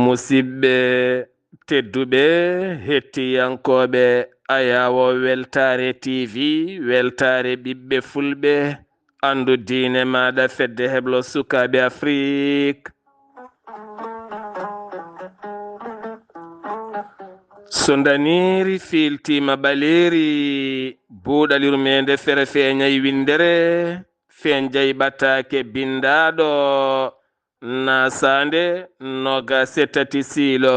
Musidɓe tedduɓe hettiyankoɓe Ayawo Weltare TV, weltare ɓiɓɓe fulɓe, andu diine maɗa fedde heblo sukaɓe Afrique. So daniri filtima ɓaleri buuɗalirmede fere feñayi windere fenjayi ɓattake bindaɗo nasande nogase tati silo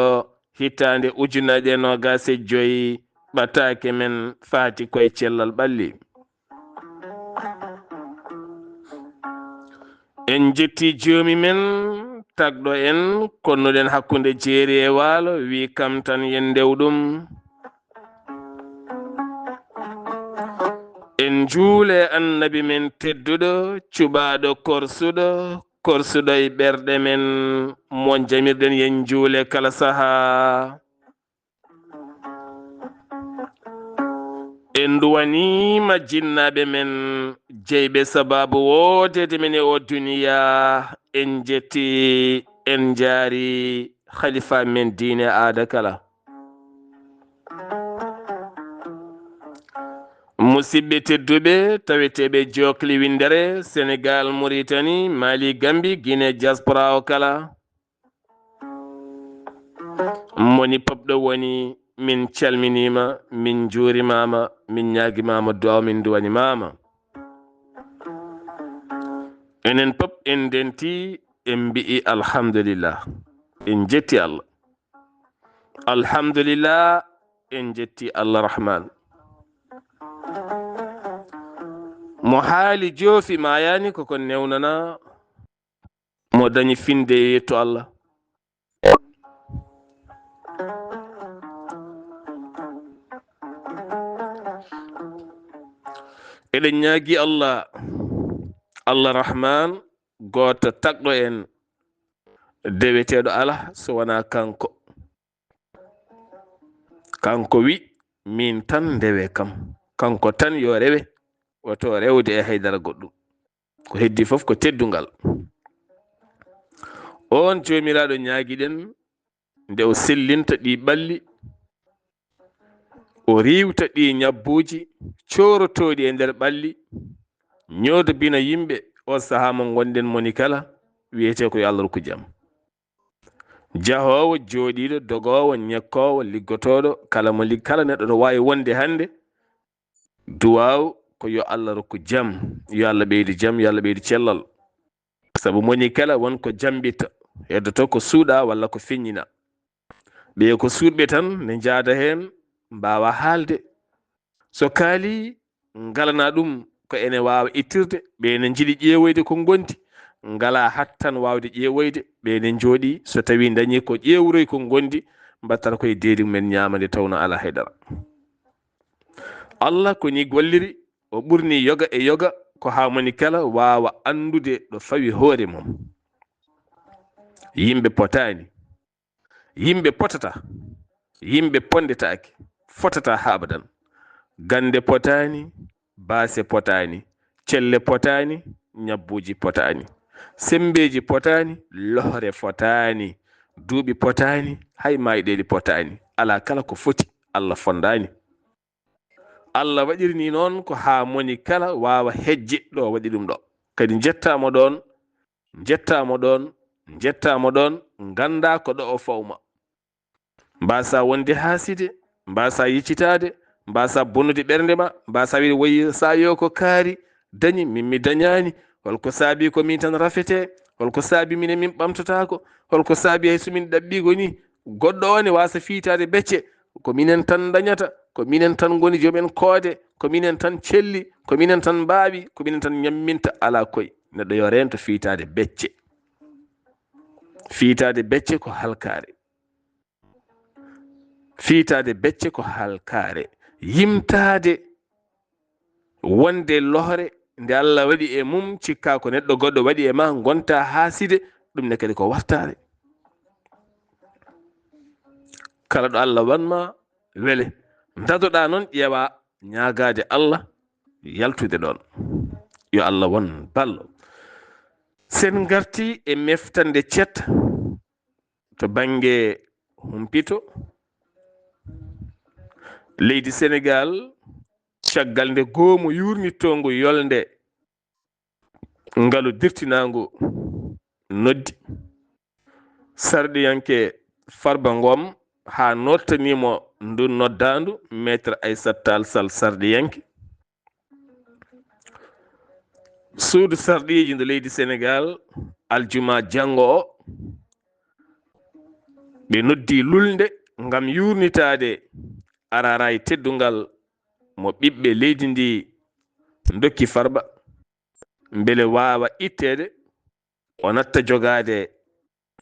hitande ujunaje nogase joyi ɓattake men fati koye cellal ɓalli. En jetti jomi men tagɗo en konnuɗen hakkunde jeeri e waalo wi kam tan yen ndewɗum. En juule annabi men tedduɗo cuɓaɗo korsuɗo e ɓerɗe men mon jamirɗen yen juule kala saha. En duwanima jinnaɓe men jeyɓe sababu wodede men e o duniya. En jetti en jaari khalifa men diine aada kala. Musidɓe tedduɓe taweteɓe jokli windere Sénégal, Mauritanie, Mali, Gambie, Guinée diaspora o kala moni popɗo woni min calminima, min juurimama, min ñaguimama duwaw min duwanimama. Enen pop en denti en mbi'i alhamdulillah, en jetti Allah. Alhamdulillah, en jetti Allah rahman. Mo haali joofi mayani koko newnana mo dañi finde yetto Allah. Eɗen ñaagui Allah rahman goto tagɗo en deweteɗo ala so wona kanko wi min tan ndewe kam, kanko tan yo rewe, woto rewde e haydara goɗɗum, ko heddi foof ko teddungal. On jomiraɗo ñaaguiɗen nde o sellinta ɗi ɓalli, o riwta ɗi ñabbuji corotoɗi e nder ɓalli, ñoodo bina yimɓe o saaha mo gonɗen moni kala wiyete ko yo Allah rokku jaam. Jahowo, jooɗiɗo, dogowo, ñekkowo, liggotoɗo, kala neɗɗo no wawi wonde hande, duwaw ko yo Allah rokku jaam, yo Allah ɓeydu jaam, yo Allah ɓeydu cellal. Sabu moni kala wonko jambitta heddoto ko suuɗa walla ko feññina. ɓe ko suuɗɓe tan ne jaada hen mbawa haalde, so kaali ngalana ɗum ko ene wawa ittirde. ɓe ne jiiɗi ƴeewoyde ko gondi, ngala hattan wawde ƴeewoyde. ɓe ne jooɗi so tawi dañi ko ƴewroy ko gondi mbattata koye deedi men ñamade tawno ala haydara. Allah ko ni golliri, o ɓurni yoga e yoga ko ha moni kala wawa andude ɗo fawi hoore mum. Yimɓe potani, yimɓe potata, yimɓe pondetake, fotata ha abadan. Gande potani, baase potani, celle potani, ñabbuji potani, sembeji potani, lohre fotani, duuɓi potani, hay mayɗeli potani. Ala kala ko foti Allah fondani. Allah waɗirni noon ko ha moni kala wawa hejje ɗo waɗi ɗum ɗo. Kadi jettamo ɗon ganda ko ɗo o fawma. Mbasa wonde haaside, mbasa yiccitade, mbasa bonnude ɓernde ma, mbasa wiide woyi sa yo ko kaari dañi min mi dañani, holko saabi ko min tan rafete, holko saabi mine min ɓamtatako, holko saabi hay so min ɗaɓɓigo ni goɗɗo o ne wasa fiitade becce, ko minen tan dañata, ko minen tan goni joomen koode, ko minen tan celli, ko minen tan mbaawi, ko minen tan ñamminta. Ala koye neɗɗo yo rento fiitade becce. Fiitade becce ko halkare. fiitade becce ko halkare, yimtade wonde lohre nde Allah waɗi e mum cikka ko neɗɗo goɗɗo waɗi e ma gonta haaside, ɗum ne kadi ko wartare. kala ɗo Allah wanma wele dadoɗa noon ƴeewa ñagade Allah yaltude ɗon, yo Allah won ballo. sen garti e meftande cet to bange humpito, leydi Sénégal caggal nde goomu yurnittongo yolnde ngalu dirtinango noddi, sarɗiyanke Farba Ngom ha nottanimo ndu noddandu maître Aissata Tall Sall sarɗiyanke. suudu sarɗiji nde leydi Sénégal aljuma janngo o ɓe noddi lulnde ngam yurnitade arara e teddungal mo ɓiɓɓe leydi ndi dokki Farba, beele wawa ittede o natta jogade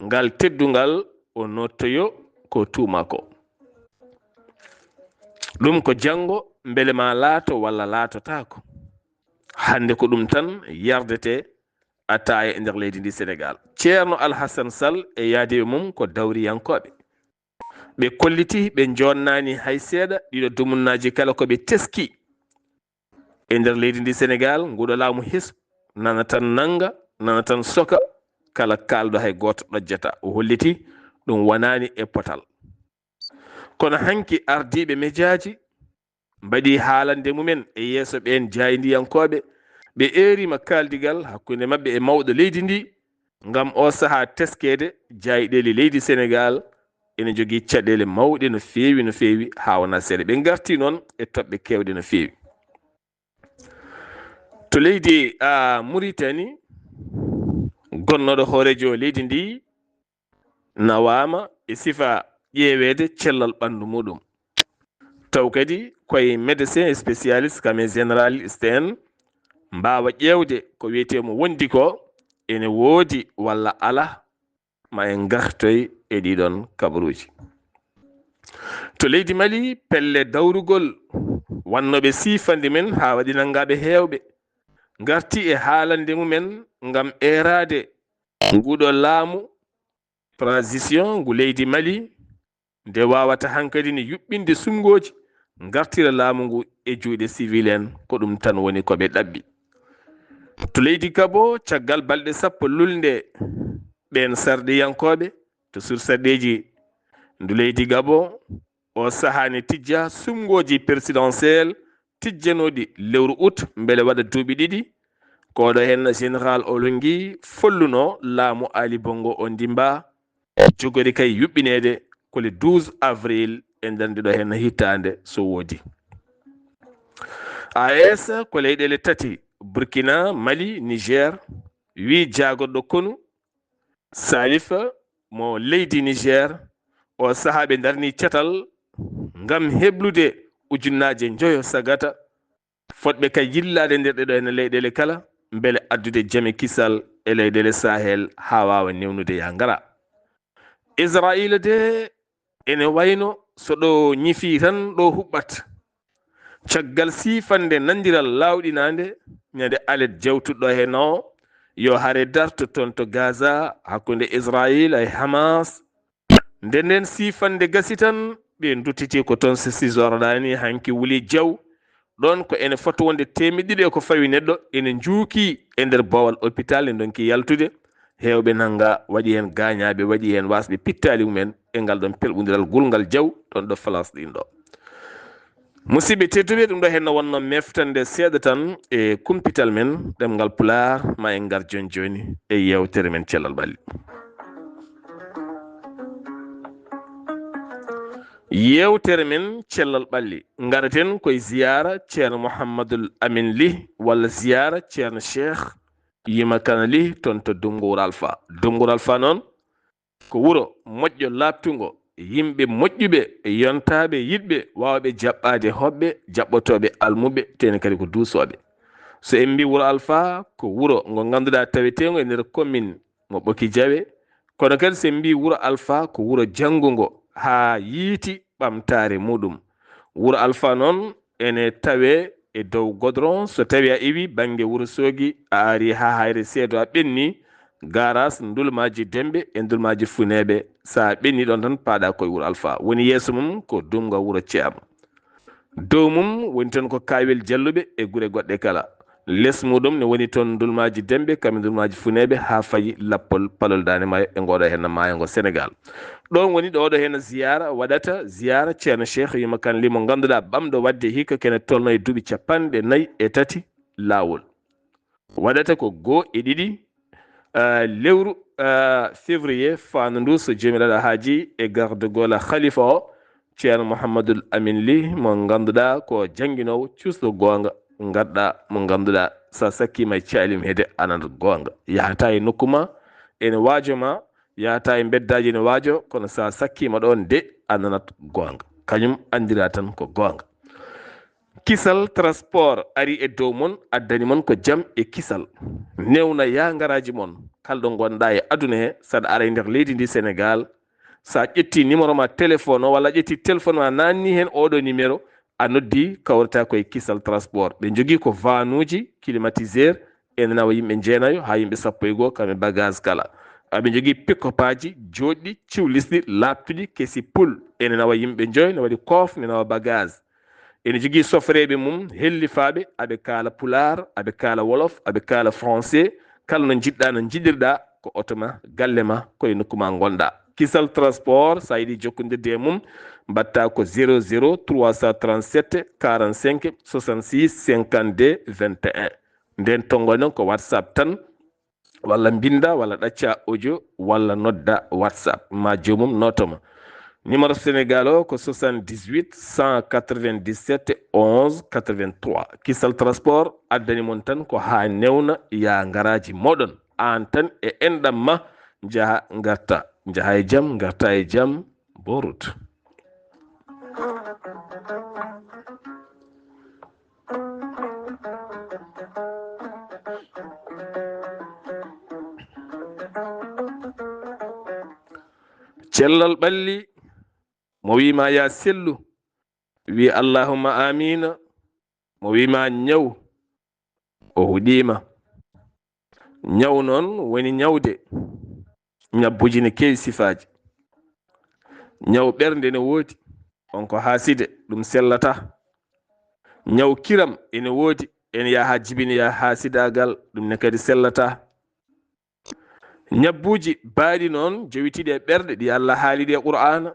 ngal teddungal o nottoyo ko tuma ko. ɗum ko janngo beele ma laato walla laatotako. hande ko ɗum tan yardete attaya e nder leydi ndi Sénégal. ceerno Alhassane Sall e yaade mum ko dawriyankoɓe, ɓe kolliti ɓe jonnani hay seeɗa ɗiɗo dumunnaji kala ko ɓe teski e nder leydi ndi Sénégal. nguɗo laamu his nana tan nanga, nana tan soka, kala kalɗo hay goto ɗojjata. o holliti ɗum wonani e potal. kono hanki ardiɓe médiaji mbaɗi haalande mumen e yeeso ɓen jaydiyankoɓe, ɓe erima kaldigal hakkunde mabɓe e mawɗo leydi ndi ngam o saaha teskede jayɗele leydi Sénégal ene jogui caɗele mawɗe no fewi no fewi ha wona seeɗa. ɓe garti noon e toɓɓe kewɗe no fewi. to leydi Mauritanie gonnoɗo hoorejo leydi ndi nawama e sifa ƴeewede cellal ɓandu muɗum, taw kadi koye médecin spécialiste kam e généraliste en mbawa ƴewde ko wiyetemo wondi ko ene woodi walla ala, ma en gartoy e ɗiɗon kabaruji. to leydi Mali pelle dawrugol wannoɓe sifande men ha waɗi nangaɓe hewɓe garti e haalande mumen ngam erade nguɗo laamu transition ngu leydi Mali nde wawata hankadi ni yuɓɓinde sungoji gartira laamu ngu e juuɗe civil en, ko ɗum tan woni koɓe ɗaɓɓi. to leydi Gabo caggal balɗe sappo lulnde ɓen sarɗiyankoɓe to sur sarɗeji ndu leydi Gabo o sahani tijja sumgoji présidentiel tijjanoɗi lewru août beele waɗa duuɓi ɗiɗi. koɗo hen général Olongui folluno laamu Ali Bongo o ndimba jogori kay yuɓɓinede ko le 12 avril e nder ndiɗo hen hittande so woodi. AES ko leyɗele tati Burkina, Mali, Niger wi jagorɗo konu Salif mo leydi Niger o saaha ɓe darni catal ngam heblude ujunnaje joyo sagata fotɓe kay yillade nder ɗeɗo hen leyɗele kala beele addude jame kisal e leyɗele Sahel ha wawa newnude ya ngara. Israila de ene wayno so ɗo ñifi tan ɗo huɓɓat caggal sifande nandiral lawɗinande ñande alet jawtuɗo hen o yo haare darto toon to Gaza hakkunde Israila e Hamas. nden sifande gasi tan ɓe duttiti ko toon so 6 heures ni hanki wuli jaw ɗon ko ene foto wonde temedɗiɗi ko fawi neɗɗo ene juuki e nder bowal hôpital e donki yaltude. hewɓe nanga waɗi hen gañaɓe, waɗi hen wasɓe pittali mumen e ngal ɗon pelɓodiral gulngal jaw ɗon ɗo Falasɗine ɗo. musidɓe tedduɓe, ɗum ɗo henno wonno meftande seeɗa tan e kumpital men ɗemgal Pulaar, ma en gar joni joni e yewtere men cellal ɓalli. yewtere men cellal ɓalli garaten koye ziyara ceerno Mouhamadoul Amin Ly walla ziyara ceerno Cheikh Yima Kane Ly toon to Dungour Alpha. Dungour Alpha noon ko wuro moƴƴo labtugo, yimɓe moƴƴuɓe yontaɓe yiɗɓe wawɓe jaɓɓade hoɓɓe jaɓɓotoɓe almuɓe tene kadi ko duusoɓe. so en mbi wuro Alpha ko wuro ngo ganduɗa tawetego e nder commune mo Ɓoki Diawe, kono kadi so en mbi wuro Alpha ko wuro janggugo ha yiiti ɓamtare muɗum. Wuro Alpha noon ene tawe e dow godron so tawi a iwi banggue Wourossogui a ari ha hayre seedo a ɓenni garas ndulmaji Dembe e ndulmaji Funebe sa ɓenni ɗon tan paɗa koye Wuro Alpha. Woni yeeso mum ko Dumga Wuro Ceam, dow mum woni toon ko Kawel Jalluɓe e guure goɗɗe kala. Les muɗum ne woni toon ndulmaji Dembe kamɓe ndulmaji Funebe ha fayi lappol Palol Dane Maayo e ngoɗo hen maayo ngo Sénégal. ɗon woni ɗo hen ziyara waɗata ziyara ceerno Cheikh Yuma Kane Ly mo ganduɗa ɓamɗo wadde hikka kene tolno e duuɓi 43 lawol. Waɗata ko 2 e 2 lewru février fandu ndu so jomiraɗo haaji e gardugol khalifa o ceerno Mouhamadoul Amin Ly mo ganduɗa ko jangguinowo cusɗo gonga gadɗa mo ganduɗa sa sakkima e calim heede anata gonga yahata e nokkuma ene waajoma yahata e beddaji ene waajo kono sa sakkima ɗon de ananat gonga kañum andira tan ko gonga. Kisal transport ari e dow mon addani mon ko jaam e kisal newna ya ngaraji mon kalɗo gonɗa e aduna he saɗa ara e nder leydi ndi Sénégal sa ƴetti numéro ma téléphone o walla ƴetti téléphone ma nanni hen oɗo numéro a noddi kawrata koye Kisal transport. ɓe jogui ko vanuji climatiseur ene nawa yimɓe jeenayo ha yimɓe 11 kamɓe bagage kala. aɓe jogui pick-up aji joɗɗi ciwlisɗi laptuɗi kesi poul ene nawa yimɓe 5 ne waɗi koof ne nawa bagage. ene jogui sofreɓe mum hellifaɓe aɓe kaala pular aɓe kaala wolof aɓe kaala français kala no jiɗɗa no jiɗirɗa ko oto ma galle ma koye nokkuma gonɗa. Kisal transport sa yiɗi jokkodirde e mum mbatta ko 00 337 45 66 52 21 nden tonggol noon ko WhatsApp tan walla binda walla ɗacca audio walla nodda WhatsApp ma jomum notoma. Numéro Sénégal o ko 78 197 11 83. Kisal transport addani mon tan ko ha newna ya ngaraji moɗon an tan e enɗam ma jaha garta jaha e jaam garta e jaam bon route. cellal ɓalli mo wima ya sellu wi allahumma amina mo wima ñaw o huɗima. ñaw noon woni ñawde ñabbuji ne kewi sifaji. ñaw ɓernde ne woodi on ko haaside ɗum sellata. ñaw kiram ene woodi ene yaha jibinoya haasidagal ɗum ne kadi sellata. ñabbuji baaɗi noon jowitiɗi e ɓerɗe ɗi Allah haaliɗi e Qur'ana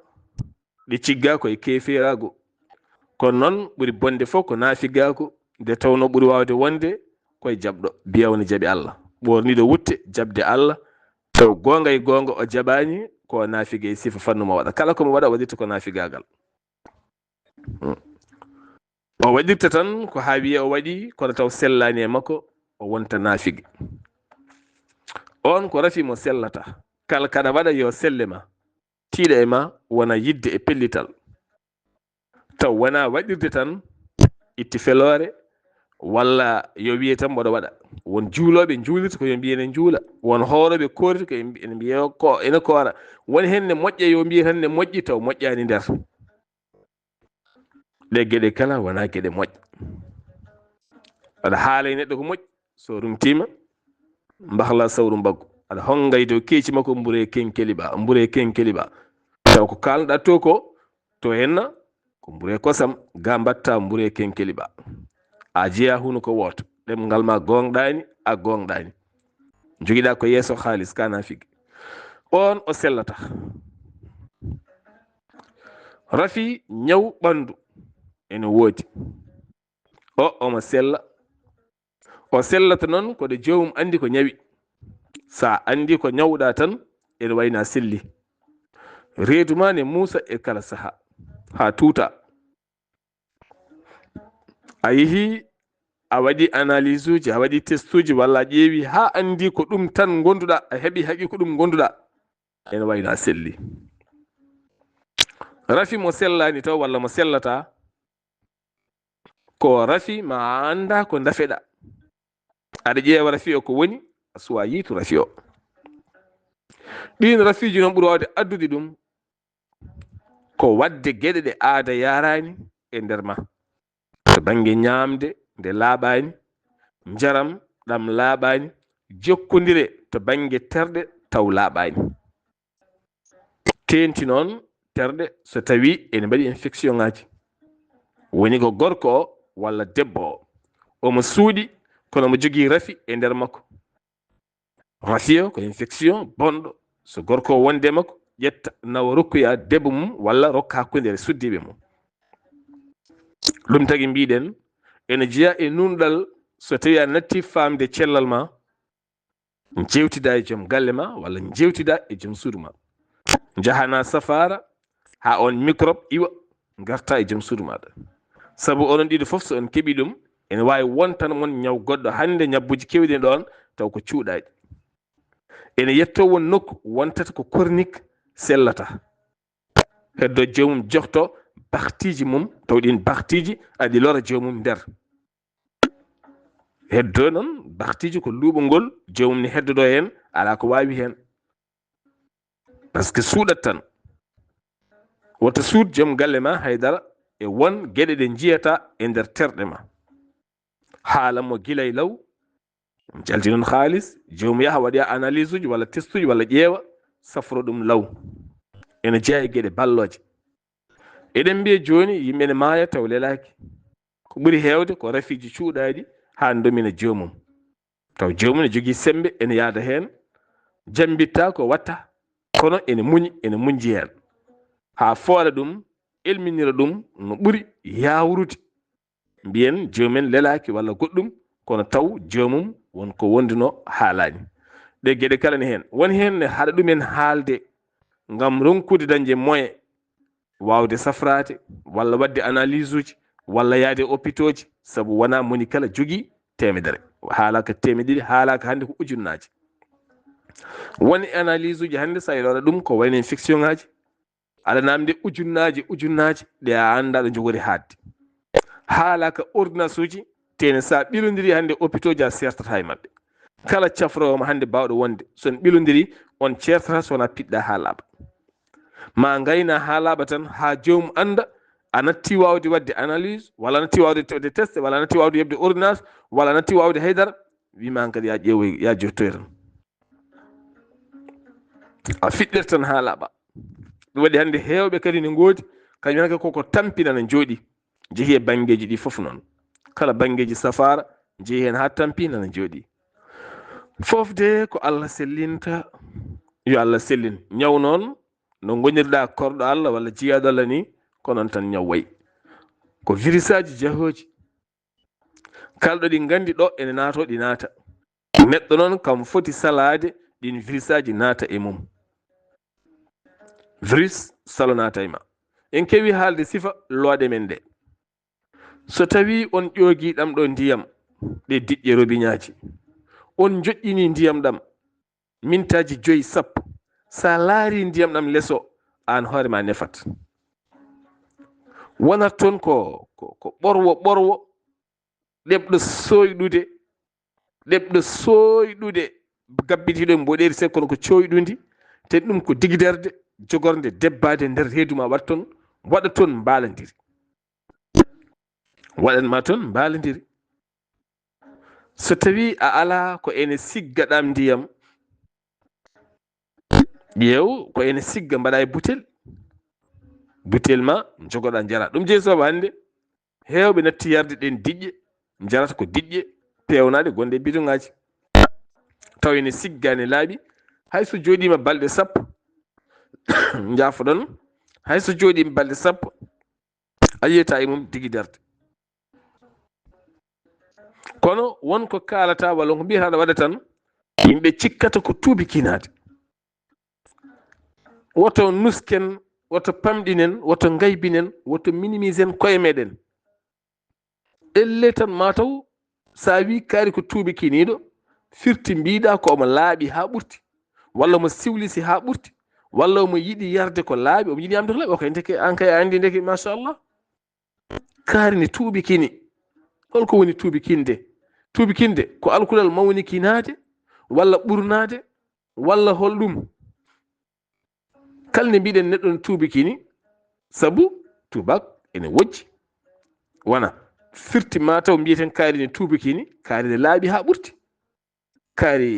ɗi cigga koye keferago kono noon ɓuri bonde fof ko naafigago nde tawno ɓuri wawde wonde koye jaɓɗo biyawne jaaɓi Allah ɓorniɗo wutte jabde Allah taw gonga e gonga o jaɓani ko naafigue e sifa fannu mo waɗa kala komo waɗa waɗirta ko naafigagal. o waɗirta tan ko ha wiye o waɗi kono taw sellani e makko o wonta naafigue. on ko rafi mo sellata kala kaɗa waɗa yo selle ma tiiɗa e ma wona yidde e pellital taw wona waɗirde tan itti felore walla yo wiye tan mboɗo waɗa. won juuloɓe juulirta ko yo mbiye ne juula won hooroɓe korita ko ene mbiye ko ene koora woni hen ne moƴƴe yo mbiye tan ne moƴƴi taw moƴƴani nder ɗe gueɗe kala wona gueɗe moƴƴe. aɗa haala e neɗɗo ko moƴƴi so rumtima mbahla sawru mbaggu aɗa honga e dow keeci makko mbure kenkeliɓa taw ko kalnoɗa to ko to henna ko mbure kosam ga mbatta mbure kenkeliɓa a jeeya huno ko woto ɗemgal ma gonɗani a gonɗani joguiɗa ko yeeso haalis kana figue on o sellata. rafi ñaw ɓandu ene woodi omo sella o sellata noon koɗo jomum andi ko ñawi sa andi ko ñawɗa tan ene wayna selli reedu ma ne muusa e kala saaha ha tuuta. a yeehi a waɗi analyse uji a waɗi test uji walla a ƴeewi ha andi ko ɗum tan gonduɗa a heeɓi haqi ko ɗum gonduɗa ene wayna selli. rafi mo sellani taw walla mo sellata ko rafi ma anda ko dafeɗa aɗa ƴeewa rafi o ko woni a suwa yiitu rafi o. ɗin rafiji noon ɓuuri wawde addude ɗum ko wadde geɗe ɗe aada yarani e nder ma, to bange ñamde nde laaɓani, njaram ɗam laaɓani, jokkodire to bange terɗe taw laaɓani. tenti noon terɗe so tawi ene mbaɗi infection ŋaji, woni ko gorko o walla debbo o omo suuɗi kono mo jogii rafi e nder makko. rafi o ko infection bonɗo, so gorko o wonde makko ƴetta nawa rokkoya debbo mum walla rokka hakkundere suddiɓe mum. ɗum tagi mbiɗen ene jeeya e nunɗal so tawi a natti famde cellal ma, jewtida e joom galle ma walla jewtida e joom suudu ma, jahana safara ha on microbe iwa garta e joom suudu maɗa. sabu onon ɗiɗo fof so on keeɓi ɗum ene wawi wontan mon ñaw goɗɗo hande ñabbuji kewɗi ɗon taw ko cuuɗaji. ene yetto won nokku wontata ko chronique sellata, heddo joomum jofto baktiji mum taw ɗin baktiji aɗi lora joomum nder. heddo noon baktiji ko luuɓol joomum ne heddodo hen ala ko wawi hen, par ce que suuɗat tan. woto suud joom galle ma haydara e won geɗe ɗe jiyata e nder terɗe ma. haala mo gila e law jalti noon haalis joomum yaha waɗoya analyse uji walla test uji walla ƴeewa safro ɗum law. ene jeeya e geɗe balloje. eɗen mbiya joni yimɓe ne maaya taw lelaki, ko ɓuri heewde ko rafiji cuuɗaɗi ha domina joomum, taw joomum ne jogii sembe ene yaada hen, jambitta ko watta kono ene muñji hen ha foola ɗum elminira ɗum no ɓuri yawrude. mbiyen joomen lelaki walla goɗɗum kono taw joomum wonko wondino haalani. ɗe geɗe kala ne hen woni hen ne haɗa ɗumen haalde ngam ronkude dañde moyen wawde safrade walla wadde analyse uji walla yaade hôpitaux ji, sabu wona moni kala jogii temedere, haalaka temedɗiɗi, haalaka hande ko ujunnaji. woni analyse uji hande sa yiɗoɗa ɗum ko wayno infection ŋaji aɗa namde ujunnaji ɗe a anda ɗo jogori hadde. haalaka ordonnance uji tene sa ɓilodiri hande hôpitaux ji a sertata e mabɓe. kala cafrowoma hande bawɗo wonde son ɓilodiri on certata sowona piɗɗa ha laaɓa. ma gayna ha laaɓa tan ha joomum anda a natti wawde wadde analyse walla a natti wawde tewde test walla a natti wawde yebde ordonnance walla a natti wawde haydara, wima kadi ya ƴeewoy ya jottoy tan a fiɗɗirta tan ha laaɓa. ɗum waɗi hande hewɓe kadi ne goodi kañum hanke koko tampina ne jooɗi jeehi e bangeji ɗi foof noon. kala bangeji safara jeehi hen ha tampina ne jooɗi. fofde ko Allah sellinta yo Allah sellin. ñaw noon no gonirɗa korɗo Allah walla jiyaɗo Allah ni ko noon tan ñaw wayi. ko virus aji jahoji kalɗo ɗi gandi ɗo ene naato ɗi naata. neɗɗo noon kam foti salade ɗin virus aji naata e mum. virus salo naata e ma. en kewi haalde sifa looɗe men ɗe. so tawi on ƴoogi ɗam ɗo ndiyam ɗe diƴƴe robiñaji, on joƴƴini ndiyam ɗam mintaji 5 sappo, sa laari ndiyam ɗam leso an hoorema nefat. wonat toon ko ɓorwo ɗeɓɗo soyɗude gabbitiɗo e mboɗeeri se kono ko coyɗudi te ɗum ko digiderde jogorde debbade nder reedu ma wat toon waɗa toon mbaaladiri. waɗanma toon mbaaladiri. so tawi a ala ko ene sigga ɗam ndiyam, ƴeew ko ene sigga mbaɗa e butel ma jogoɗa jara. ɗum jeeyi soba hande hewɓe natti yarde ɗen diƴƴe jarata ko diƴƴe pewnaɗe gonde bidon ŋaji taw ene sigga ene laaɓi hayso jooɗima balɗe sappo jaafoɗon hayso jooɗima balɗe sappo a yiyata e mum digiderde. kono wonko kalata walla ko mbiyataɗo waɗa tan yimɓe cikkata ko tuubi kinade. woto nusken, woto pamɗinen, woto gaybinen, woto minimisen koye meɗen. elle tan mataw sa wi kaari ko tuubi kiniɗo firti mbiɗa ko omo laaɓi ha ɓurti walla mo siwlisi ha ɓurti walla omo yiɗi yarde ko laaɓi omo yiɗi yamde ko laaɓi. o kay ndeke an kay a andi ndeke machallah kaari ne tuubi kini. holko woni tuubi kinde? tuubi kinde ko alkulal mawni kinade walla ɓurnade walla holɗum. kala nde mbiɗen neɗɗo ne tuubi kini sabu tubak ene wojji wana firti ma taw mbiyeten kaari ne tubakini kaari ne laaɓi ha ɓurti kaari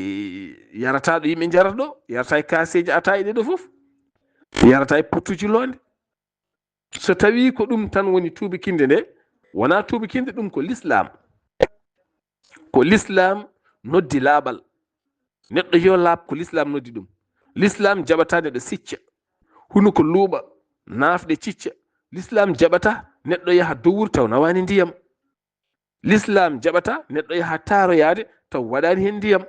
yarataɗo yimɓe jarata ɗo yarata e kaseji ataye ɗe ɗo fof yarata e pottuji londe so tawi ko ɗum tan woni tubakinde nde wona tubakinde ɗum ko l'islam noddi laaɓal neɗɗo yo laaɓ ko l'islam noddi ɗum l'islam jaɓata neɗɗo sicca hunuko luuɓa naafɗe cicca l'islam jaɓata neɗɗo yaha dowru taw nawani ndiyam l'islam jaɓata neɗɗo yaha taaroyaade taw waɗani hen ndiyam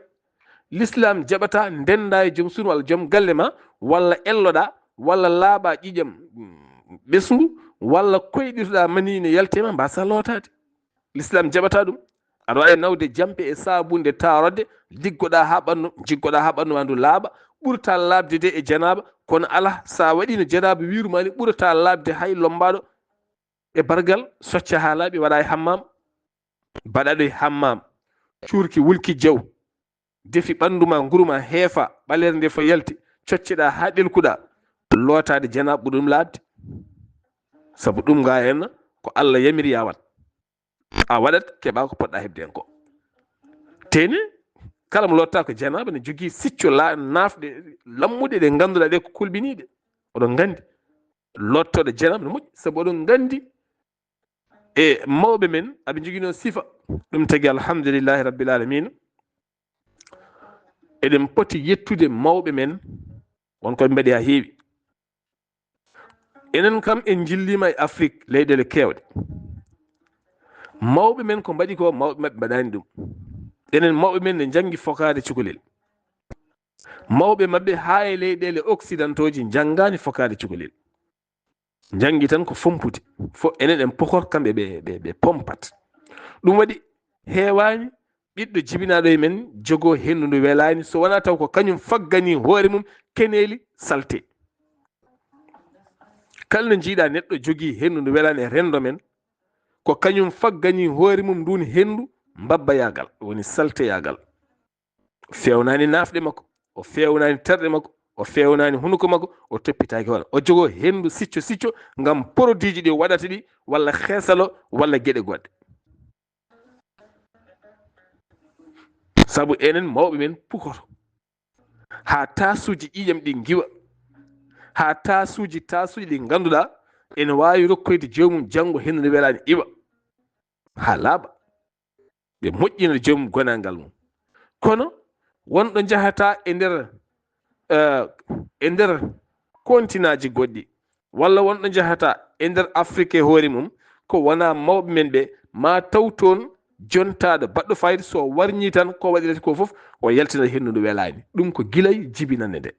l'islam jaɓata ndenda e joom suudu walla joom galle ma walla elloɗa walla laaɓa ƴiƴam ɓesngu walla koyɗirɗa mani ne yaltema mbasa lootade l'islam jaɓata ɗum aɗa wawi nawde jampe e sabunde tarodde liggoɗa ha ɓandu jiggoɗa ha ɓandu ma ndu laaɓa ɓurta laabde de e janaba kono ala sa waɗino janaba wirumani ɓurata laabde hay lombaɗo e bargal socca ha laaɓi waɗa e hammam baɗaɗo e hammam cuurki wulki jaw defi ɓanduma nguruma heefa ɓalere nde fo yalti cocceɗa ha ɗelkuɗa lootade janaba ɓuri ɗum laabde saabu ɗum ga henna ko Allah yamiri ya wat a waɗat keɓa ko poɗɗa hebde hen ko teni kala mo lotta ko janaba ne jogui sicco nafɗe lammuɗe ɗe ganduɗa ɗe ko kulɓiniɗe oɗon gandi lottoɗo janaba ne moƴƴi saabu oɗon gandi e mawɓe men aɓe joguino sifa ɗum tagui alhamdulillahi rabbil alamina eɗen poti yettude mawɓe men wonkoɓe mbaɗi ha heewi enen kam en jillima e Afrique leyɗele kewɗe mawɓe men ko mbaɗi ko mawɓe mabɓe mbaɗani ɗum enen mawɓe men ne jangi fokade cukalel mawɓe mabɓe ha e leyɗele occidentoji janggani fokade cukalel jangi tan ko fompude fo enen en pokor kamɓe ɓe pompat ɗum waɗi heewani ɓiɗɗo jibinaɗo e men jogo hendu ndu welani so wona taw ko kañum faggani hoore mum keneli salte kala no jiiɗa neɗɗo jogui hendu ndu welani e rendo men ko kañum faggani hoore mum ndun hendu mbabbayagal woni salteyagal fewnani nafɗe makko o fewnani terɗe makko o fewnani hunuko makko o toppitaki hoore o jogo hendu sicco ngam produit ji ɗi waɗata ɗi walla heesalo walla gueɗe goɗɗe saabu enen mawɓe men pukoto ha tasuji ƴiƴam ɗi giwa ha tasuji ɗi ganduɗa ene wawi rokkoyde jomum janggo hendu nde welani iwa ha laaɓa ɓe moƴƴina joomum gonangal mum kono wonɗo jahata e nder continent ji goɗɗi walla wonɗo jahata e nder Afrique e hoore mum ko wona mawɓe men ɓe ma taw toon jontaɗo baɗɗo fayida so warñi tan ko waɗirata ko foof o yaltina hendu ndu welani ɗum ko guilay jibinande nde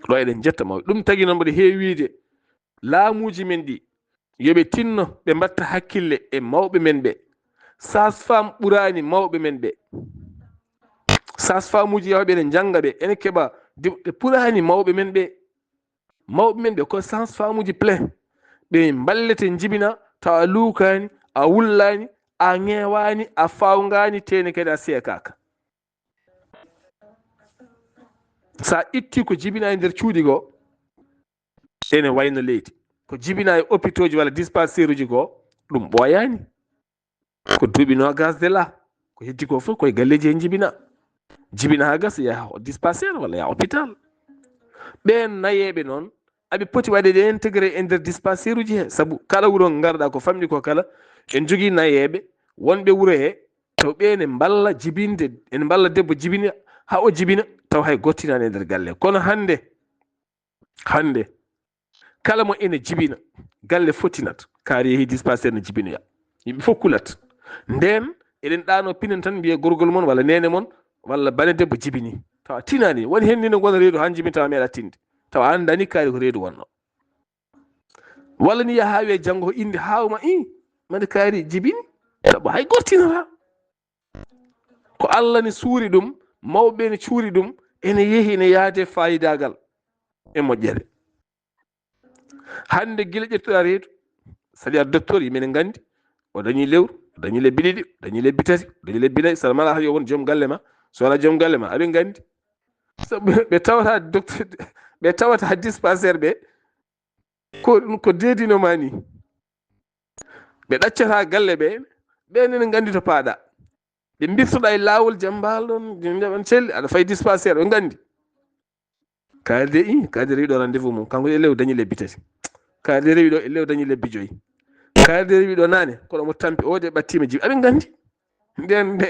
ɗo eɗen jetta mawɓe ɗum tagui noon mboɗo heewide laamuji men ɗi yoɓe tinno ɓe mbatta hakkille e mawɓe men ɓe sage-femme ɓurani mawɓe men ɓe sage-femme uji yawɓe ene jangga ɓe ene keeɓa ɓe ɓurani mawɓe men ɓe ko sage-femme uji plein ɓe ballete jibina taw a luukani a wullani a ŋewani a fawgani tene kadi a seekaka sa itti ko jibina e nder cuuɗi go ene wayno leydi ko jibina e hôpitaux ji walla dispensaire uji go ɗum ɓooyani ko duuɓi nogas de la ko heddi ko fof koye galleji he jibina ha gasa yaha dispensaire walla yaha hôpital ɓen nayeɓe noon aɓe poti waɗede intégré e nder dispensaire uji he saabu kala wuuro garɗa ko famɗi ko kala en jogui nayeɓe wonɓe wuuro he taw ɓe ne mballa jibinde ene mballa debbo jibina ha o jibina taw hay gottinani e nder galle kono hande kala mo ene jibina galle fotinat kaari yeehi dispensaire ne jibinoya yimɓe fof kulat nden eɗen ɗano pinen tan mbiye gorgol mon walla nene mon walla bane debbo jibini tawa tinani woni hen ni no gona reedu han jibini tawa meeɗa tinde tawa andani kaari ko reedu wonno walla ni yaha wiye janggo inde hawma mande kaari jibini saabu hay gortinata ko Allah ne suuri ɗum mawɓe ne cuuri ɗum ene yeehi ne yaade fayidagal e moƴƴere hande guila ƴettuɗa reedu saɗa docteur yimɓe gandi o dañi lewru o dañi lebbi ɗiɗi o dañi lebbi tati o dañi lebbi nayyi saɗa mala yo won joom galle ma so wona joom galle ma aɓe gandi sabu ɓe tawata docteur ɓe tawata dispensaire ɓe ko dedinoma ni ɓe ɗaccata galle ɓe nene gandi to paaɗa ɓe birtoɗa e lawol jambal ɗon jaɓan celli aɗa fayi dispensaire ɓe gandi kaade rewi ɗo rendez-vous mum kanko e lew dañi lebbi tati kaade rewi ɗo e lew dañi lebbi joyyi kaade rewi ɗo nane kono mo tampi o de ɓattima jibi aɓe gandi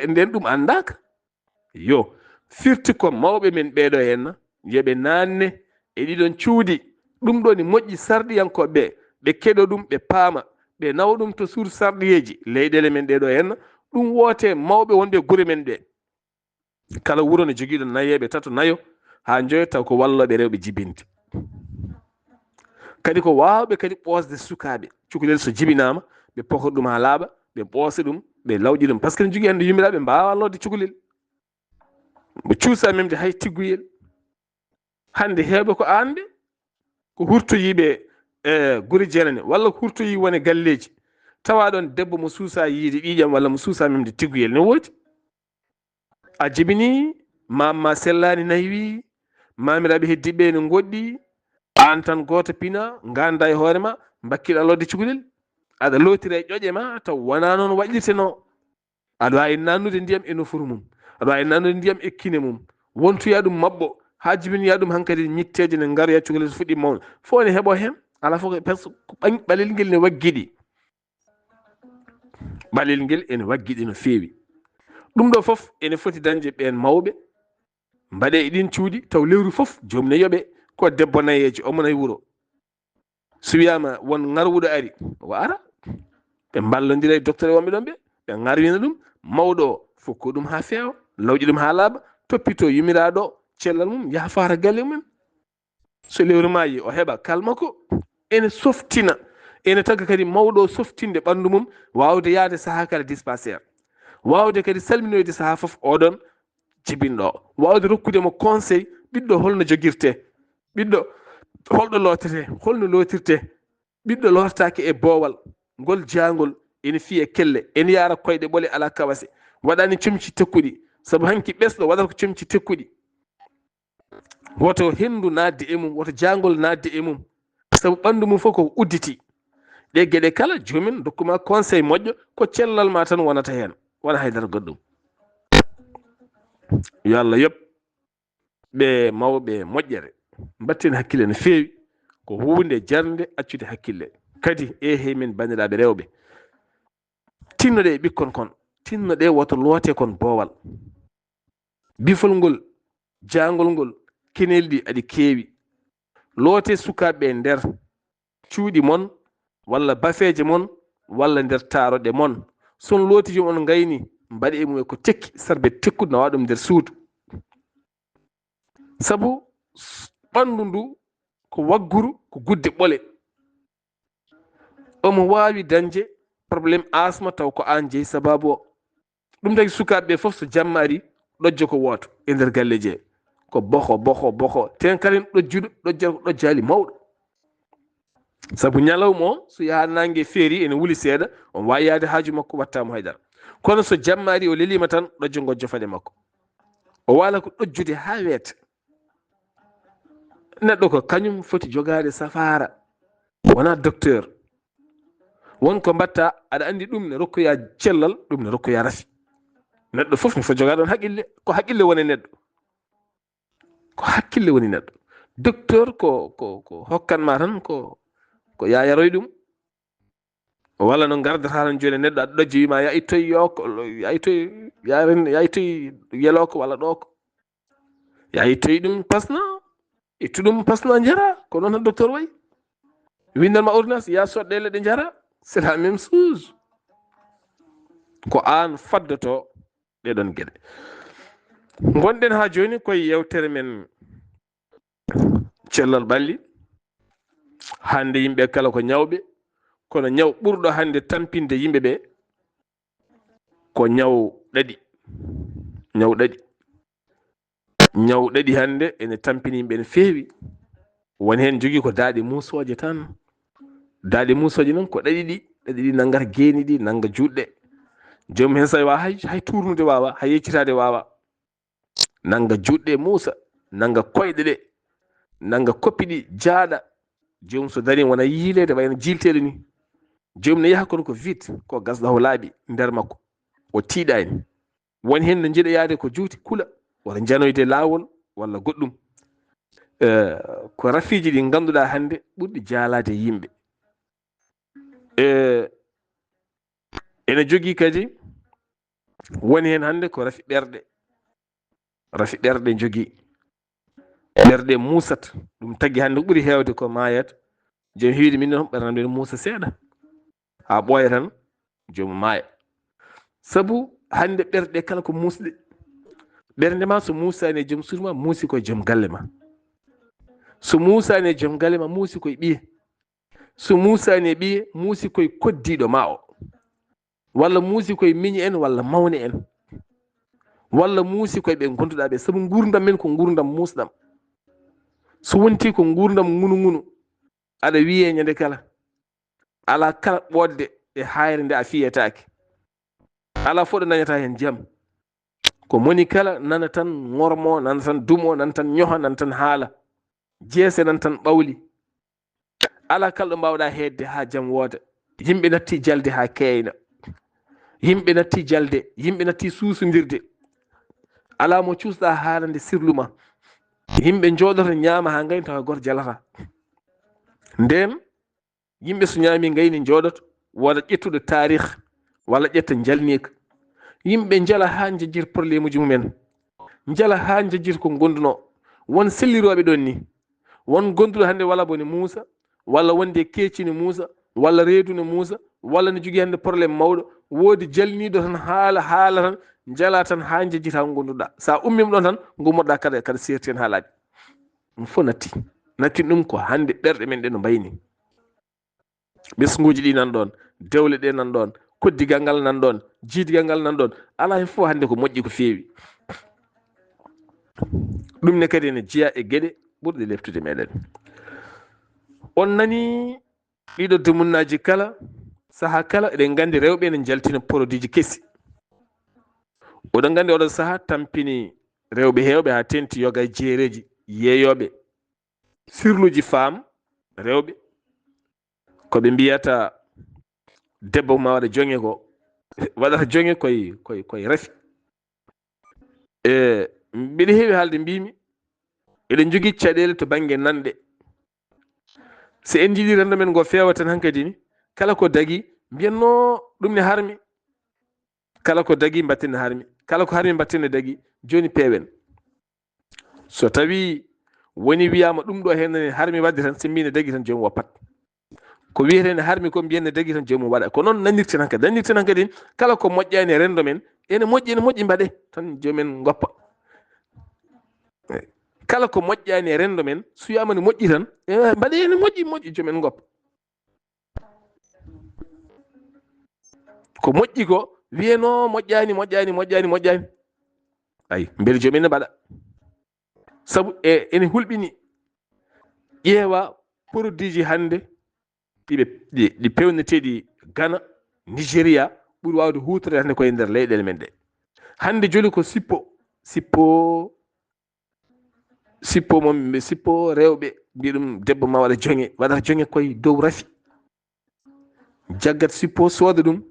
nden ɗum andaka yo firti ko mawɓe men ɓeɗo henna yoɓe nanne e ɗiɗon cuuɗi ɗum ɗo ni moƴƴi sarɗiyankoɓe ɓe keɗo ɗum ɓe paama ɓe nawa ɗum to suur sarɗiyeji leyɗele men ɗeɗo henna ɗum woote mawɓe wonɓe gure men ɓe kala wuro ne jogiiɗo nayeɓe tato nayo ha joyo taw ko walloɓe rewɓe jibinde kadi ko wawɓe kadi ɓosde sukaɓe cukalel so jibinama ɓe pokora ɗum ha laaɓa ɓe ɓoosa ɗum ɓe lawƴi ɗum par ce que ne jogui hande yumiraɓe mbawa wallode cukalel mo cuusa memde hay tigguyel hande heewɓe ko ande ko hurtoyiɓe guri jenane walla ko hurtoyi wone galleji tawa ɗon debbo mo suusa yiide ƴiƴam walla mo suusa memde tigguyel ne woodi a jibini mamma sellani naywi mamiraɓe heddiɓe ne goɗɗi an tan goto pina ganda e hoorema bakkiɗa lodde cukalel aɗa lotira e ƴoƴe ma taw wona noon waɗirteno aɗa wawi nannude ndiyam e nofuru mum aɗa wawi nannude ndiyam e kine mum wontoya ɗum mabɓo ha jibinoya ɗum hankkadi ñitteje ne garoya cukalel so fuɗɗi mawde fo ne heeɓo hen ala fof par ce que ɓalel ngel ne waggiɗi ɓalel ngel ene waggiɗi no feewi ɗum ɗo foof ene foti dañde ɓen mawɓe mbaɗe e ɗin cuuɗi taw lewru foof joomum ne yoɓe ko debbo nayeji omo nayi wuuro so wiyama won ngarwuɗo ari o ara ɓe mballodira e docteur wonɓe ɗon ɓe ngarwina ɗum mawɗo o fokko ɗum ha feewa lawƴi ɗum ha laaɓa toppito yumiraɗo cellal mum yaha fara galle mum so lewru mayi o heɓa kalmako ene softina ene tagga kadi mawɗo softinde ɓandu mum wawde yaade saaha kala dispensaire wawde kadi salminoyde saaha foof oɗon jibinɗo wawde rokkude mo conseil ɓiɗɗo holno joguirte ɓiɗɗo holɗo lotete holno lotirte ɓiɗɗo lortake e boowal ngol jangol ene fiye kelle ene yara koyɗe ɓole ala kawase waɗani comci tekkuɗi saabu hanki ɓesɗo waɗata ko comci tekkuɗi woto hendu nadde e mum woto jangol nadde e mum saabu ɓandu mum fof ko udditi ɗe gueɗe kala joomum dokkuma conseil moƴƴo ko cellal ma tan wonata hen wona haydara goɗɗum yo Allah yoɓ ɓe mawɓe moƴƴere mbatten hakkille no feewi ko hunde jarde accude hakkille kadi hey min bandiraɓe rewɓe tinnoɗe e ɓikkon kon tinnoɗe woto loote kon boowal bifol ngol jangol ngol kenel ɗi aɗi keewi loote sukaɓe nder cuuɗi mon walla bafeje mon walla nder taroɗe mon son looti jom on gayni mbaɗi e mum ko tekki sarbe tekkude nawa ɗum nder suudu sabu ɓandu ndu ko wagguru ko gudde ɓole omo wawi dañde probléme asma taw ko an jeeyi sababu o ɗum tagi sukaɓeɓe foof so jamma ari ɗojjo ko woto e nder galleji he ko boho ten kalen ɗojjuɗo ɗojjata ko ɗojjali mawɗo sabu ñalawma o so yaha nangue feeri ene wuuli seeɗa on wawi yaade haaju makko wattamo haydara kono so jamma ari o lelima tan ɗojjo ngo jofade makko o wala ko ɗojjude ha weeta neɗɗo ko kañum foti jogade safara wona docteur wonko mbatta aɗa andi ɗum ne rokkoya cellal ɗum ne rokkoya rafi neɗɗo foof ne foti jogade on haqqille ko haqqille woni neɗɗo ko hakkille woni neɗɗo docteur ko hokkanma tan ko ya yaroy ɗum walla no gardata tan joni neɗɗo aɗa ɗojji wima ya ittoy yoko ya ittoy yeloko walla ɗoko ya ittoy ɗum pasna ittu ɗum pasna jara ko noon tan docteur wayi windanma ordonnance ya soɗɗe leɗɗe jara c'est la même chose ko an faddoto ɗeɗon gueɗe gonɗen ha joni koye yewtere men cellal ɓalli hande yimɓe kala ko ñawɓe kono ñaw ɓurɗo hande tampinde yimɓeɓe ko ñaw ɗaɗi ñaw ɗaɗi hande ene tampini yimɓe ne feewi woni hen jogui ko daaɗe musoje tan daaɗe musoje noon ko ɗaɗi ɗi nanggata geeni ɗi nangga juɗɗe joomum hen sa wa hay turnude wawa hay yeccitade wawa nangga juɗɗe muusa nangga koyɗe ɗe nangga koppi ɗi jaaɗa joomum so darii wona yiileede wayno jilteeɗo ni. Joomum ne yaha kono ko vite ko gasɗo laaɓi nder makko, o tiiɗaani. Woni heen no njiɗa yaade ko juuti kula walla janoyde laawol walla goɗɗum. Ko rafiiji ɗi ngannduɗaa hannde ɓurɗi jaalaade yimɓe. Ene jogii kadi woni heen hannde ko rafi ɓerɗe. Rafi ɓerɗe jogii. Ɓerɗe muusat. Ɗum tagi hannde ɓuri heewde ko maayat. Joom hiide min noon ɓernam nde muusa seeɗa haa ɓooya tan joomum maaya. Sabu hannde ɓerɗe kala ko muusɗe. Ɓernde ma so muusaani e joom suudu ma muusi koye joom galle ma. So muusaani e joom galle ma muusi koye ɓiye. So muusaani e ɓiye muusi koye koddiiɗo ma o. Walla muusi koye miñi en walla mawne en. Walla muusi koye ɓe gonduɗaa ɓe. Sabu nguurdam men ko nguurdam muusɗam. So wontii ko nguurdam ngunu aɗa wiyee ñande kala alaa kala ɓoodde e hayre nde a fiyetaake. Alaa fof ɗo dañataa heen jam. Ko moni kala nana tan ŋormoo, nana tan dumoo, nana tan ñoha, nana tan haala. Jeese nan tan ɓawli. Alaa kala ɗo mbawɗaa heedde haa jam wooda. Yimɓe nattii jalde haa keeyna. Yimɓe nattii jalde, yimɓe nattii suusondirde. Alaa mo cuusɗaa haalande sirlu ma. Yimɓe njooɗoto ñaama haa ngayni tawa goto jalata. Ndeen yimɓe so ñaami ngayni njooɗoto walla ƴettuɗo taarih walla ƴetta jalniika. Yimɓe njala haa njejjir probléme uji mumen. Njala haa njejjir ko gondunoo. Won sellirooɓe ɗon ni. Won gonduɗo hannde wala bone Muusa walla wonde keecine Muusa walla reedune Muusa walla ne jogii hannde probléme mawɗo. Woodi jalniiɗo tan haala tan njala tan haa njejjita ko gonduɗaa. Sa ummima ɗon tan ngummoɗaa kada seerti hen haalaaji. Ɗum fof natti ɗum ko hannde ɓerɗe men ɗe no mbayni. Ɓesnguuji ɗi nan ɗon, dewle ɗe nan ɗon, koddigal ngal nan ɗon, jiidigal ngal nan ɗon. Alaa hen fof hannde ko moƴƴi ko feewi. ɗum ne kadi ne jeeya e geɗe ɓurɗe leftude meɗen. On nani ɗiɗo dumunnaji kala saha kala eɗen gandi rewɓe ne jaltina produit ji kesi. Oɗon gandi oɗon saha tampini rewɓe hewɓe ha tenti yoga e jeereji yeeyoɓe sirluji faam rewɓe koɓe mbiyata debbo ma waɗa jonge ko waɗata jonge koye rafi. Mbiɗa heewi haalde mbimi eɗen jogii caɗele to bange nanɗe. So en jiiɗi rendo men ngo feewa tan hankadi ni kala ko dagi mbiyanno ɗum ne harmi, kala ko dagi mbatten ne harmi, kala ko harmi mbatten ne dagi. Joni peewen so tawi woni wiyama ɗum ɗo hen ne harmi wadde tan simbi ne dagi tan jomum woppat. Ko wiyete ne harmi ko mbiyen ne dagi tan jomum waɗa. Ko noon nanirten hankadi kala ko moƴƴani e rendo men ene moƴƴi mbaɗe tan jomumen goppa. Kala ko moƴƴani e rendo men so wiyama ne moƴƴi tan mbaɗe ene moƴƴi jomumen goppa. Ko moƴƴi ko wiyeno moƴƴani ay beele jomumen ne mbaɗa. Sabu ene hulɓini ƴeewa produit ji hannde ɗi pewneteɗi Ghana, Nigéria ɓuri wawde huutorede hannde koye nder leyɗele men ɗe. Hannde joli ko sippo rewɓe mbi ɗum debbo ma waɗata jonge koye dow rafi. Jaggat sippo sooda ɗum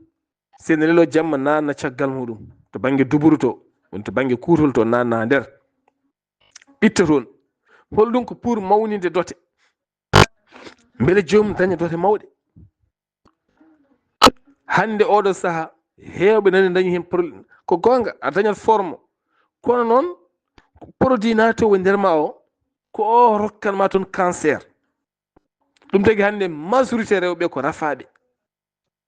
sene lelo jamma nanna caggal muɗum to bange duburu to woni to bange kuutol to nanna nder ɓitta toon. Holɗum ko pour mawninde dote beele joomum daña dote mawɗe. Hannde oɗo saha heewɓe nani dañi hen probléme ko gonga a dañat forme kono noon produit naatowo nder ma o ko o rokkanma toon cancer. ɗum tagi hannde majorité rewɓe ko rafaɓe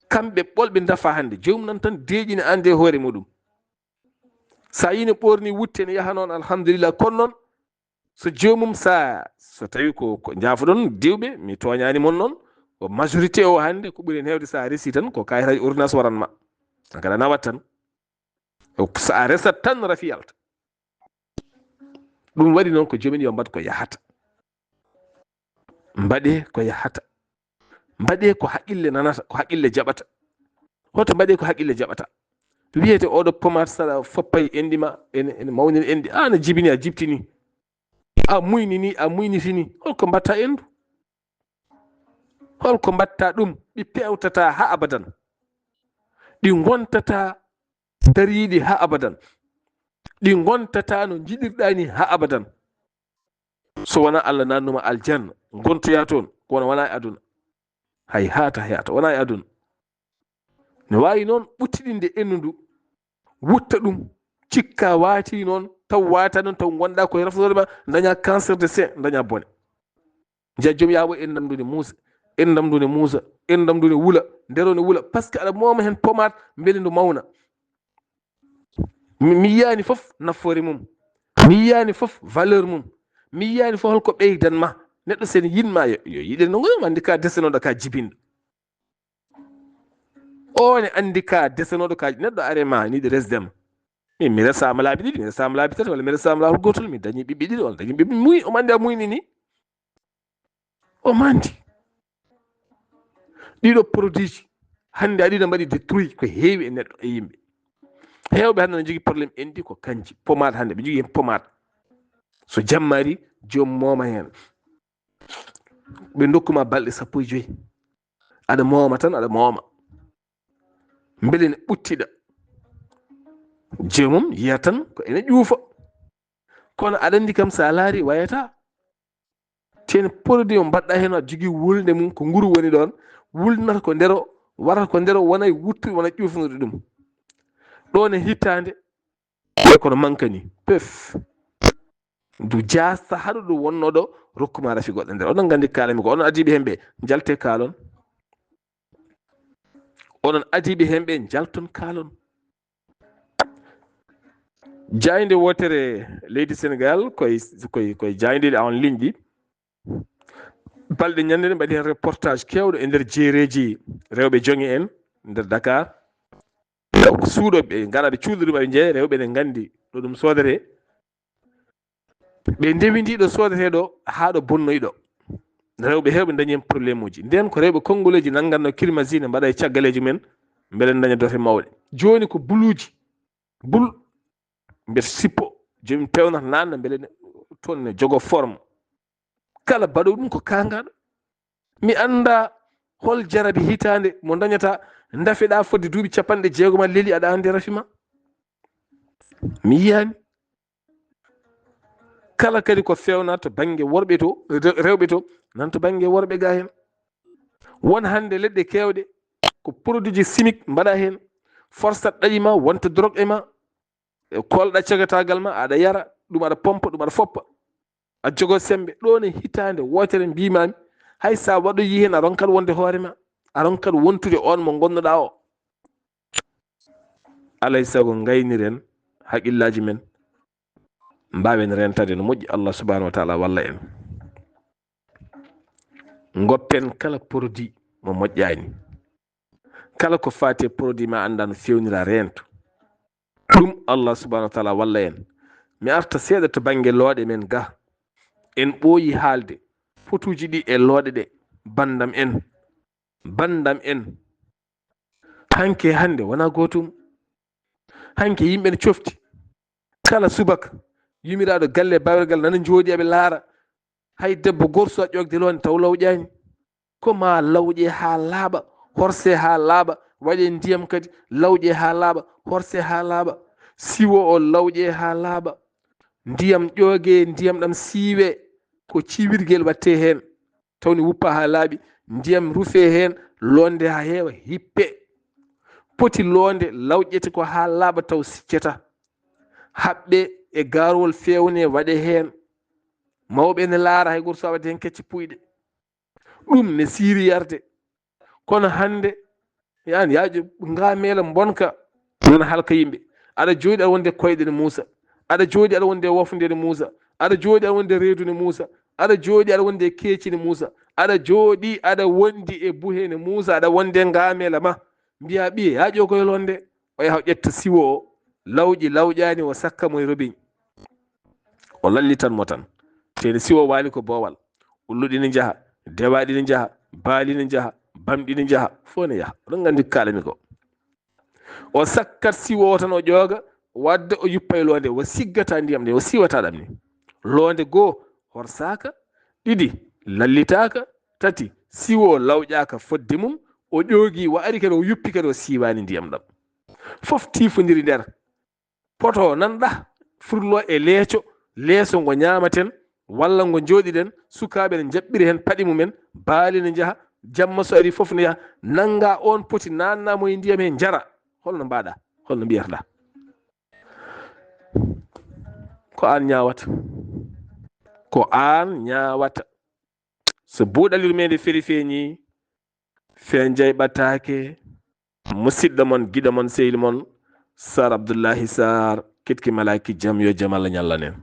kamɓe ɓolɓe dafa hannde joomum nan tan deeƴini ande hoore muɗum. Sa yino ɓorni wutte ne yaha noon alhamdulillah. Kono noon so joomum so tawi ko jaafoɗon diwɓe mi toñani mon noon ko majorité o hannde ko ɓuri hen hewde sa resi tan ko kayitaji ordonnance waranma kada nawat tan so a resat tan rafi yalta. ɗum waɗi noon ko joomen yo mbad ko yahata, mbaɗe ko yahata, mbaɗe ko haqqille nanata, ko haqqille jaɓata. Hoto mbaɗe ko haqqille jaɓata. Wiyete oɗo pomade saɗa foppay enɗi ma ene mawnini enɗi an a jibini a jibtini a muynitini holko mbatta endu. holko mbatta ɗum ɗi pewtata ha abadan, ɗi gontata dariɗi ha abadan, ɗi gontata no jiɗirɗani ha abadan. So wona Allah nannuma aljanna gontoya toon kono wona e aduna, hay hata wona e aduna. ne wawi noon ɓuttidinde endu ndu wutta ɗum cikka waati noon taw wata noon taw gonɗa koye rafotorde ma daña cancer de sein, daña bone. jiya joom yawo en namdude Moussa, en namdude Moussa, en namdude wula nderone wula par ce que aɗa moma hen pomade beele ndu mawna. mi yiyani foof nafoore mum, mi yiyani foof valeur mum, mi yiyani foof holko ɓeydanma. neɗɗo sen yinma yo yiɗe no goyma andi ka desenoɗo ka jibinde, o ne andi ka desenoɗo ka neɗɗo arema niɗe resdema mi resama laabi ɗiɗi, mi resama laabi tati, walla mi resama laabi gotol, mi dañi ɓiɓɓe ɗiɗi, walla dañi ɓiɓɓe muyi. o mandi a muyni ni, o mandi. ɗiɗo produit ji hande aɗiɗo mbaɗi détruit ko heewi e neɗɗo e yimɓe. hewɓe hande ne jogui probléme endi ko kanji pomade. hande ɓe jogui hen pomade, so jammari joom moma hen, ɓe dokkuma balɗe 15 aɗa moma tan aɗa moma beele ne ɓuttiɗa. joomum yiya tan ko ene ƴuufa, kono aɗa andi kam sa laari wayata. ten produit o mbaɗɗa hen aɗa jogui wulde mum ko nguru woni ɗon, wulnata ko ndero, warata ko ndero, wona wuttude, wona ƴufnude ɗum. ɗon e hittande kono mankani pef ndu jasta haɗo ɗo wonnoɗo rokkuma rafi goɗɗo nder. oɗon gandi kalami ko onon adiɓe hemɓe jalte kaalon, onon adiɓe hemɓe jalton kaalon. jayde wotere leydi Sénégal koye jaydeɗe en ligne ɗi balɗe ñande ɗe mbaɗi hen reportage kewɗo e nder jeereji rewɓe jonge en nder Dakar. suuɗoɓe ngaraɓe cuuɗiɗum ɓe jeeya rewɓe ne gandi ɗo ɗum sodete, ɓe ndewidiɗo sodeteɗo ha ɗo bonnoyɗo. rewɓe hewɓe dañi hen probléme uji, nden ko rewɓe congolais nanganno climasie ne mbaɗa e caggaleji men beele daña dote mawɗe. joni ko buluji bul mbeɗa sippo jomum pewnata nanna beele toon ne jogo forme. kala baɗo ɗum ko kangaɗo. mi anda hol jarabi hitande mo dañata dafeɗa fodde duuɓi 60 leeli aɗa andi rafima, mi yiyani. kala kadi ko fewna to banggue worɓe to rewɓe to nan to banggue worɓe ga hen. won hande leɗɗe kewɗe ko produit ji chimique mbaɗa hen, forsat ɗaƴima wonta drogue e ma, kolɗa cagatagal ma aɗa yara ɗum, aɗa pompa ɗum, aɗa foppa, a jogo sembe. ɗon e hitande wotere mbimami hay sa waɗoyi hen a ronkat wonde hoorema, a ronkat wontude on mo gonnoɗa o. alay saago gayniren haqqillaji men mbawen rentade no moƴƴi. Allah subhanahu wa taala walla en. goppen kala produit mo moƴƴani, kala ko fati produit ma anda no fewnira rento ɗum. Allah subhanahu wa taala walla en. mi arta seeɗa to banggue looɗe men ga. en ɓooyi haalde potuji ɗi e looɗe ɗe. bandam en hanke hande wona gotum. hanke yimɓe ne cofti, kala subaka yumiraɗo galle bawirgal nana jooɗi aɓe laara. hay debbo gorso a ƴogde londe taw lawƴani, ko ma lawƴe ha laaɓa, horse ha laaɓa, waɗe ndiyam kadi lawƴe ha laaɓa, horse ha laaɓa, siwo o lawƴe ha laaɓa, ndiyam ƴooge, ndiyam ɗam siiwe, ko ciwirguel watte hen tawni wuppa ha laaɓi, ndiyam rufe hen, londe ha heewa hippe. poti londe lawƴete ko ha laaɓa taw siccata. haɓɓe e garowol fewne waɗe hen, mawɓe ne laara, hay goto so wadde hen kecce puyɗe. ɗum ne siiri yarde. kono hande yani yaajo ngamela bonka wona halka yimɓe. aɗa jooɗi aɗa wonde koyɗe ne Moussa, aɗa jooɗi aɗa wonde wofde ne Moussa, aɗa jooɗi aɗa wonde reedu ne Moussa, aɗa jooɗi aɗa wonde keeci ne Moussa, aɗa jooɗi aɗa wondi e buhe ne Moussa, aɗa wonde ngamela ma. mbiya ɓiye ya ƴogoye londe, o yaha ƴetta siwo o lawƴi lawƴani, o sakka mo e robiñ, o lallitanmo tan. tene siwo waali ko boowal, ulluɗi ne jaha, dewaɗi ne jaha, baali ne jaha, bamɗi ne jaha, fo ne yaha. oɗon gandi kalami ko. o sakkat siwo o tan o ƴooga wadde o yuppa e londe, o siggata ndiyam nde, o siwata ɗam ni. londe goo horsaka, ɗiɗi lallitaka, tati siwo lawƴaka fodde mum o ƴoogi o ari kadi o yuppi kadi o siwani ndiyam ɗam fof tifodiri nder poto nanɗa furlo e leeso ngo ñamaten walla ngo jooɗiɗen sukaɓe ne jaɓɓiri hen paɗi mumen baali ne jaaha jamma so ari fof ne yaha nanga on poti nannamo e ndiyam he jara holno mbaɗa holno mbiyataɗa ko an ñawata ko an ñawata so buuɗalir mede feri feeñi fen jayɓatake musidɗo mon giɗo mon sehil mon Sar Abdoullahi Sarr ketki malaki jam yo jaam Allah ñallanen